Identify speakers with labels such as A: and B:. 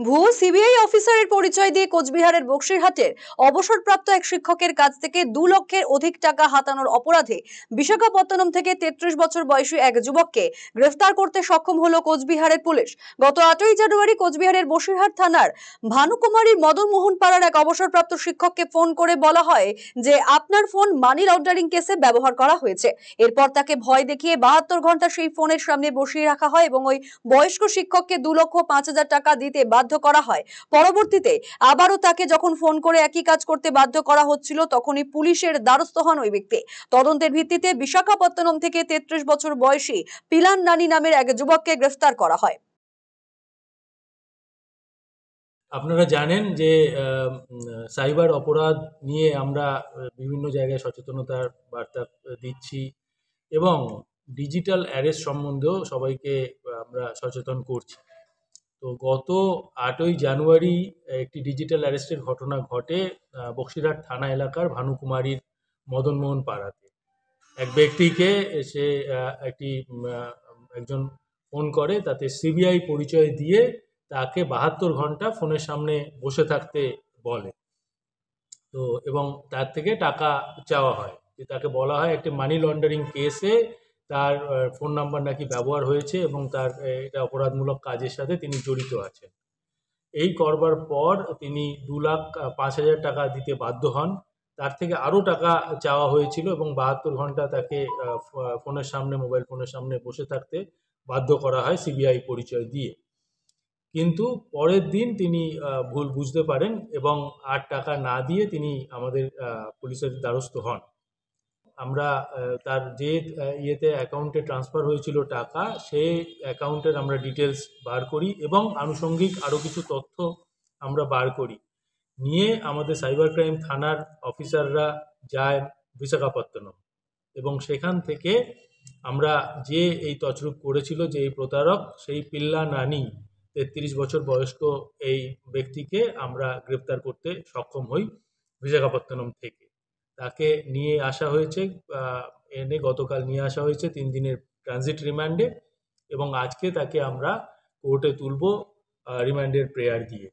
A: ভুয়ো সিবিআই অফিসারের পরিচয় দিয়ে কোচবিহারের বক্সিরহাটের অবসরপ্রাপ্ত এক শিক্ষকের কাছ থেকে 2 লক্ষের অধিক টাকা হাতানোর অপরাধে বিশাখাপত্তনম থেকে 33 বছর বয়সী এক যুবককে গ্রেফতার করতে সক্ষম হলো কোচবিহারের পুলিশ। গত 8ই জানুয়ারি কোচবিহারের বসিরহাট থানার ভানুকুমারীর মদনমোহন পাড়ার এক অবসরপ্রাপ্ত শিক্ষককে ফোন করে বলা হয় যে আপনার ফোন মানি লন্ডারিং কেসে ব্যবহার করা হয়েছে। এরপর তাকে ভয় দেখিয়ে 72 ঘন্টা সেই ফোনের সামনে বসিয়ে রাখা হয় এবং ওই বয়স্ক শিক্ষককে 2,05,000 টাকা দিতে বাধ্য করা হয়। পরবর্তীতে আবারও তাকে যখন ফোন করে একই কাজ করতে বাধ্য করা হচ্ছিল তখনই পুলিশের দ্বারস্থ হন ওই ব্যক্তি। তদন্তের ভিত্তিতে বিশাখাপত্তনম থেকে 33 বছর বয়সী পিলান নানি নামের এক যুবককে গ্রেফতার করা হয়।
B: আপনারা জানেন যে সাইবার অপরাধ নিয়ে আমরা বিভিন্ন জায়গায় সচেতনতার বার্তা দিচ্ছি এবং ডিজিটাল অ্যারেস্ট সম্বন্ধেও সবাইকে আমরা সচেতন করছি। তো গত 8ই জানুয়ারি একটি ডিজিটাল অ্যারেস্টের ঘটনা ঘটে বক্সিরহাট থানা এলাকার ভানুকুমারীর মদনমোহন পাড়াতে। এক ব্যক্তিকে সে একজন ফোন করে, তাতে সিবিআই পরিচয় দিয়ে তাকে 72 ঘন্টা ফোনের সামনে বসে থাকতে বলে। তো এবং তার থেকে টাকা চাওয়া হয়, যে তাকে বলা হয় একটি মানি লন্ডারিং কেসে তার ফোন নাম্বার নাকি ব্যবহার হয়েছে এবং তার এটা অপরাধমূলক কাজের সাথে তিনি জড়িত আছেন। এই করবার পর তিনি 2,05,000 টাকা দিতে বাধ্য হন। তার থেকে আরও টাকা চাওয়া হয়েছিল এবং 72 ঘন্টা তাকে ফোনের সামনে, মোবাইল ফোনের সামনে বসে থাকতে বাধ্য করা হয় সিবিআই পরিচয় দিয়ে। কিন্তু পরের দিন তিনি ভুল বুঝতে পারেন এবং আর টাকা না দিয়ে তিনি আমাদের পুলিশের দ্বারস্থ হন। আমরা তার যে ইয়েতে অ্যাকাউন্টে ট্রান্সফার হয়েছিল টাকা, সেই অ্যাকাউন্টের আমরা ডিটেলস বার করি এবং আনুষঙ্গিক আরও কিছু তথ্য আমরা বার করি। নিয়ে আমাদের সাইবার ক্রাইম থানার অফিসাররা যায় বিশাখাপত্তনম এবং সেখান থেকে আমরা যে এই তছরূপ করেছিল যে এই প্রতারক, সেই পিল্লা নানি 33 বছর বয়স্ক এই ব্যক্তিকে আমরা গ্রেপ্তার করতে সক্ষম হই বিশাখাপত্তনম থেকে। তাকে নিয়ে আসা হয়েছে, এনে গতকাল নিয়ে আসা হয়েছে 3 দিনের ট্রানজিট রিমান্ডে এবং আজকে তাকে আমরা কোর্টে তুলব রিমান্ডের প্রেয়ার দিয়ে।